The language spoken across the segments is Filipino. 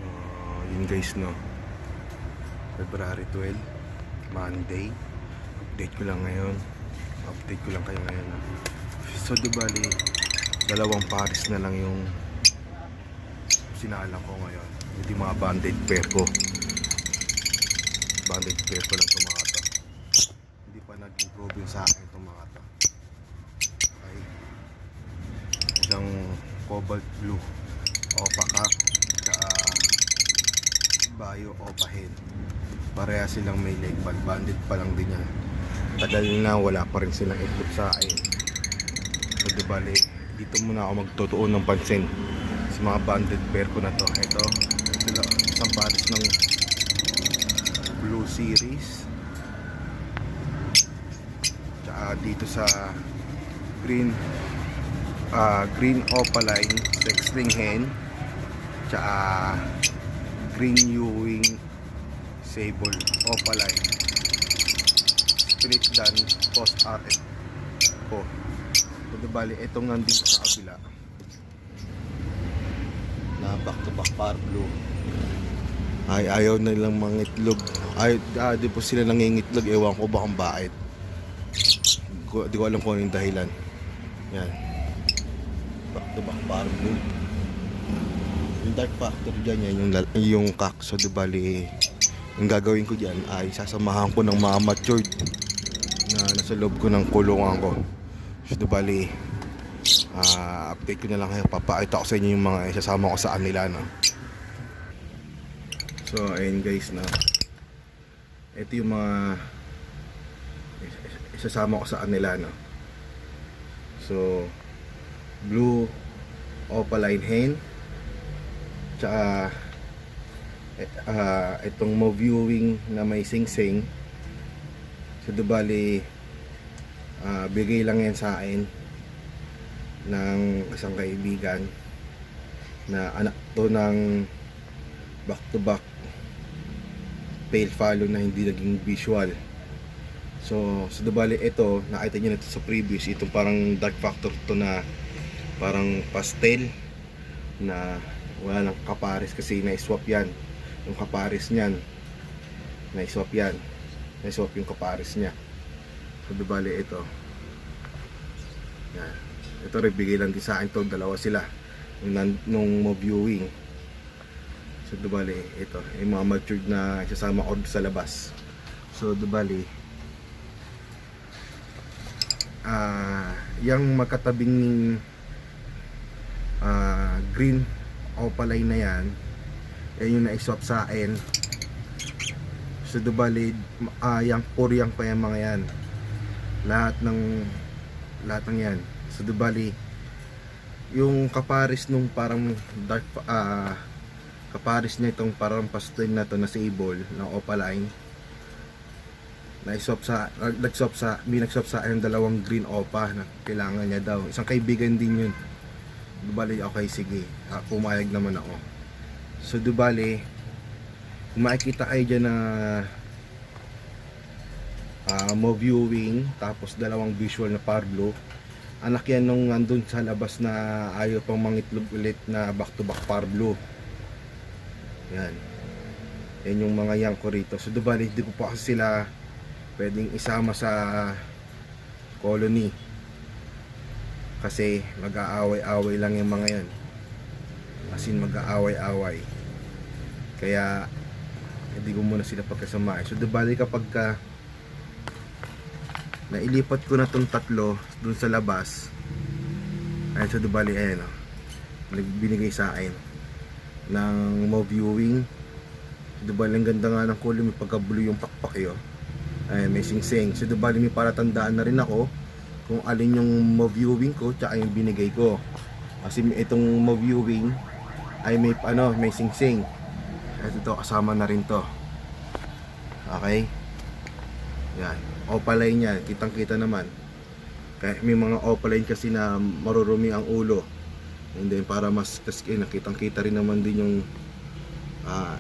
So, yun guys, no. February 12, Monday. Update ko lang ngayon. Update ko lang kayo ngayon, no. So, di bali, dalawang pares na lang yung sinala ko ngayon. Hindi mga banded pair ko. Banded pair ko lang itong mga to. Hindi pa nag-improve yun sa akin itong mga to. Okay. Isang cobalt blue opaca tsaka bio opahen. Pareha silang may leg pad. Banded pa lang din yan. Tagal na wala pa rin silang itlog sa akin. So di bali, dito muna ako magtutuon ng pansin sa mga banded pair ko na to. Ito isang pares ng blue series, tsaka dito sa green green opaline sexling hen, tsaka green ewing sable opaline split dan post RF po. So bali itong nandito sa kabila na back to back par blue ay ayaw na nilang mangitlog. Di po sila nangingitlog. Ewan ko ba kung bakit. Di ko alam kung ano yung dahilan. Yan, back to back par blue. Yung dark factor dyan yan, yung cock. So di bali, yung gagawin ko dyan ay sasamahan ko ng mga matured na nasa loob ko ng kulungan ko. So di bali, update ko na lang kayo. Papakita ko sa inyo yung mga isasama ko sa kanila, no. So ayun guys, na ito yung mga isasama ko sa kanila, no. So blue opaline hen, tsaka itong mo viewing na may sing-sing. So dubali, bigay lang yan sa akin ng isang kaibigan na anak to ng back to back pale follow na hindi naging visual. So dubali ito, nakita nyo na ito sa previous, itong parang dark factor to na parang pastel na wala nang kapares kasi na-swap yan yung kapares nyan, na-swap yan, na-swap yung kapares nya. So dubali ito yan, ito rin bigay lang din sa akin to, dalawa sila nung mo viewing. So dubali ito yung mga matured na isasama ko sa labas. So dubali, yung magkatabing green opaline na yan yung na-swap sa akin. So dubali, yung Korean pa yung mga yan, lahat ng yan. So dubali, yung kapares nung parang dark kapares niya itong parang pastel na to na sable ng opaline, na-swap sa nag-swap sa akin dalawang green opa na kailangan niya daw. Isang kaibigan din yun. Dubali, okay sige, pumayag naman ako. So dubali, kung makikita kayo dyan na mo viewing tapos dalawang visual na par blue, anak yan nung nandun sa labas na ayaw pang mangitlog ulit na back to back par blue. Yan, yan yung mga yang ko rito. So dubali, hindi ko pa kasi sila pwedeng isama sa colony kasi mag-aaway-away lang yung mga yan, as in mag-aaway-away, kaya hindi ko muna sila pagkasamahin. So dubali, kapag nailipat ko na tong tatlo dun sa labas, ayun, so dubali, ayun, binigay sa akin ng mo viewing. Dubali, ang ganda nga ng kulay, may pagka-blue yung pakpak yun. Ay, may sing-sing. So dubali, may palatandaan na rin ako kung alin yung mo viewing ko tsaka yung binigay ko. Kasi itong mo viewing ay may may sing-sing. Ito kasama na rin to. Okay? Yan. Opaline yan. Kitang-kita naman. Kaya may mga opaline kasi na marurumi ang ulo. And then para mas kasi nakitang-kita rin naman din yung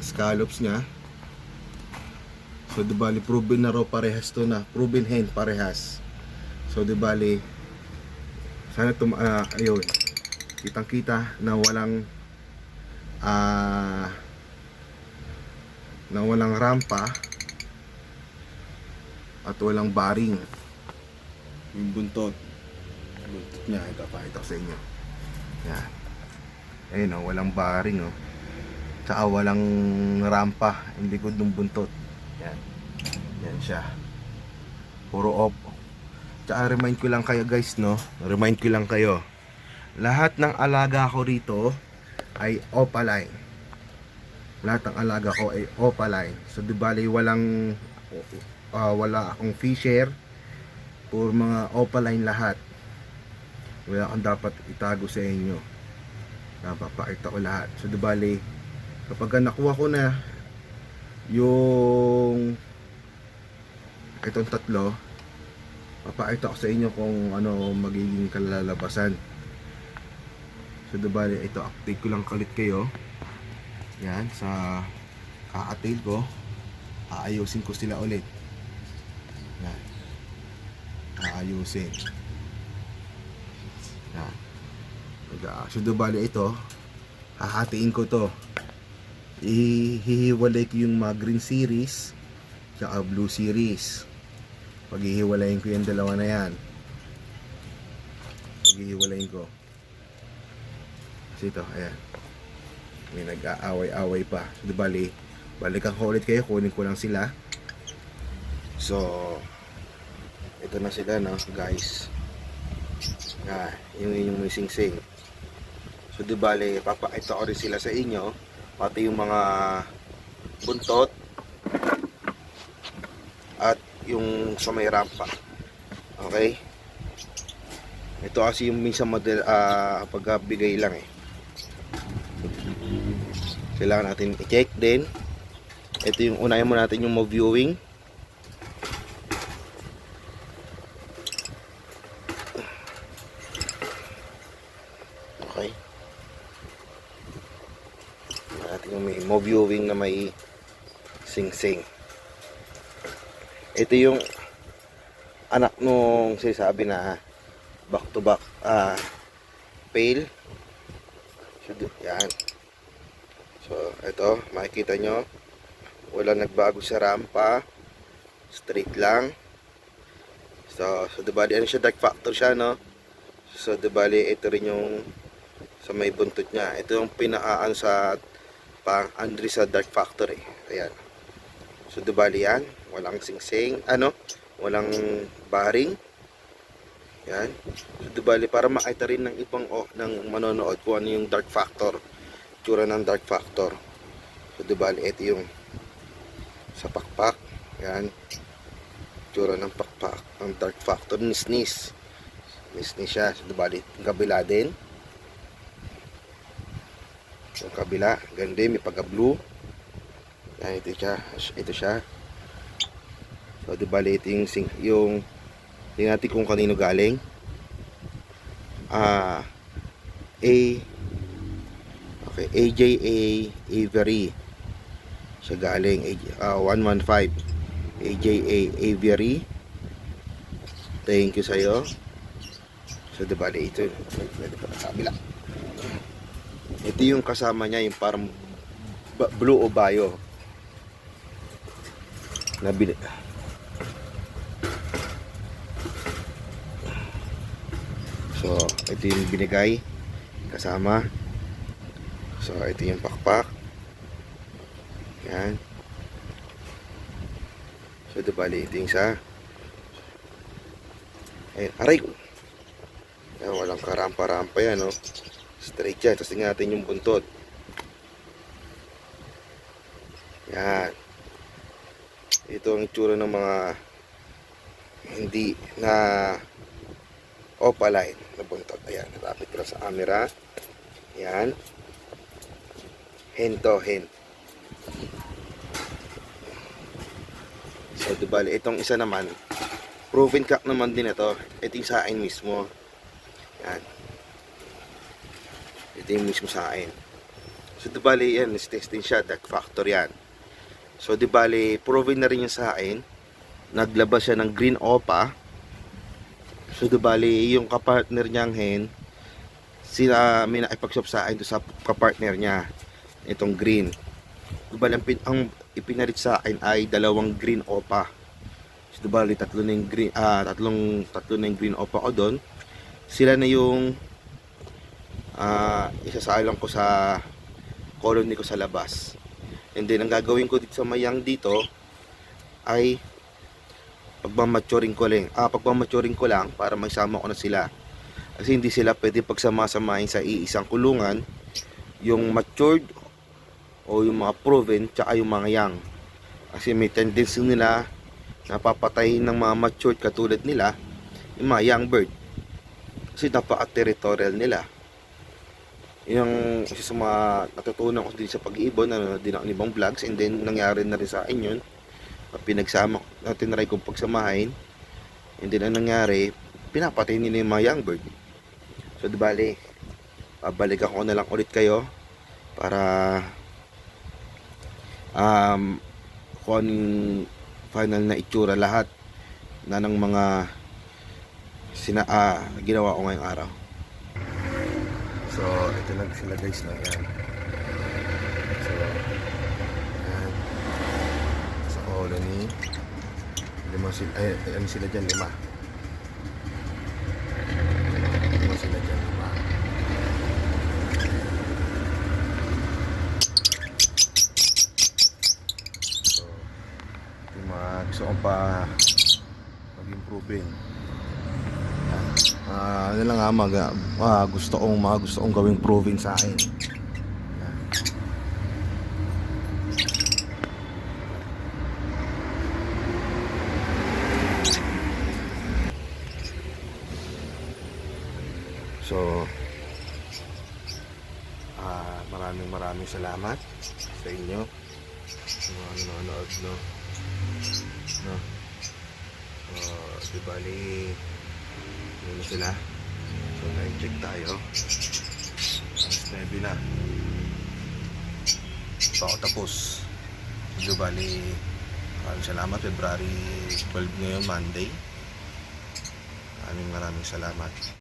scallops nya. So dibali, proven na raw parehas to, na proven hen parehas. So dibali, sana ayun, kitang kita na walang na walang rampa at walang baring. Yung buntot niya, ito pakita ko sa inyo. Yan. Ayun o, walang baring o. Tsaka walang rampa yung likod ng buntot. Yan. Yan siya. Puro off. Tsaka remind ko lang kayo guys, no? Remind ko lang kayo. Lahat ng alaga ko rito ay opaline. Lahat ng alaga ko ay opaline. So di bali walang wala akong fisher. Puro mga opaline lahat. Wala akong dapat itago sa inyo. Napapakita ko lahat. So di bali kapag nakuha ko na yung itong tatlo, papakita ko sa inyo kung ano magiging kalalabasan. So di bali ito, update ko lang kalit kayo. Yan, sa kaka-tail ko, aayusin ko sila ulit. Yan, aayusin. Yan. So di bali ito, hahatiin ko to. Ihihiwalay ko yung mga green series tsaka blue series. Paghihiwalayin ko yung dalawa na yan. Paghihiwalayin ko. Kasi ito, ayan, may nag-aaway-aaway pa. So di bali, balikan ko ulit kayo, kunin ko lang sila. So ito na sila, no guys. Yung may sing-sing. So di bali, papakita ko rin sila sa inyo, pati yung mga buntot at yung sa may rampa. Okay? Ito kasi yung minsan model pagbigay lang eh. Kailangan natin i-check din. Ito yung unahin mo natin yung viewing. Okay. Natin yung may viewing na may sing-sing. Ito yung anak nung sinasabi na back to back pail. Yan. So ito makikita nyo, wala nagbago sa rampa, straight lang. So dibali ano siya, dark factor siya, no? So dibali ito rin yung sa may buntot niya. Ito yung pinaan sa pang Andre sa dark factor eh. Ayan. So dibali yan, walang sing-sing, walang baring. Yan. So dibali para makita rin ng ibang ng manonood kung ano yung dark factor, tsura ng dark factor. So dibali ito yung sa pakpak. Yan. Tsura ng pakpak, ang dark factor, nisnis siya. So dibali yung kabila din. Yung kabila, ganda, may pagka-blue. Yan, ito siya. So dibali ito yung tingnan natin kung kanino galing. Okay, AJA Avery siya galing. 115 AJA Avery, thank you sa'yo. So dibali ito ito yung kasama niya, yung parang blue o bayo nabili. So ito yung binigay kasama. So ito yung pakpak. Yan. So dibali ito yung isa. Ayun, aray ko. Yan, walang karampa-rampa yan, no? Straight yan. Tapos tingnan natin yung buntot. Yan. Ito ang itsura ng mga hindi na opaline na buntot. Ayan, napapit ko sa camera. Yan. Hen to, hen. So dibali itong isa naman, proven cock naman din ito. Ito yung sa akin mismo. Yan. Ito yung mismo sa akin. So dibali yan, testing siya, dark factor yan. So dibali proven na rin yung sa akin. Naglabas siya ng green opa. So dibali yung kapartner niyang hen, sila may nakipag-shop sa akin to sa kapartner niya, itong green. Dibali ang ipinalit sa akin ay dalawang green opa. So, bali tatlo na yung green, tatlo na yung green opa ko doon. Sila na yung isasalang ko sa colony ko sa labas. And then ang gagawin ko dito sa mayang dito ay pagmamaturing ko lang para maisama ko na sila. Kasi hindi sila pwede pagsama-samahin sa iisang kulungan, yung matured o yung mga proven tsaka yung mga young. Kasi may tendency nila napapatay ng mga matured katulad nila yung mga young bird. Kasi napaka-territorial nila. Yung isa sa mga natutunan ko din sa pag-iibon, din ako ng ibang vlogs, and then nangyari na rin sa akin yun. Pinagsama, tinry kong pagsamahin, and then ang nangyari, pinapatay nila yung mga young bird. So di bali, babalikan ko na lang ulit kayo para kung anong final na itsura lahat na ng mga ginawa ko ngayong araw. So ito lang sila guys, no? Yan. So yan. Sa colony lima sila, ano sila dyan, lima sila dyan, lima. So yung mga gusto kong pa mag-improving, ano lang gusto kong gawing proving sa akin. Yan. So maraming salamat sa inyo sa mga nanonood, no? Di bali yun sila. So na-check tayo. Alas 9 na. Pa ako tapos. Di bali maraming salamat. February 12 ngayon, Monday. Maraming salamat.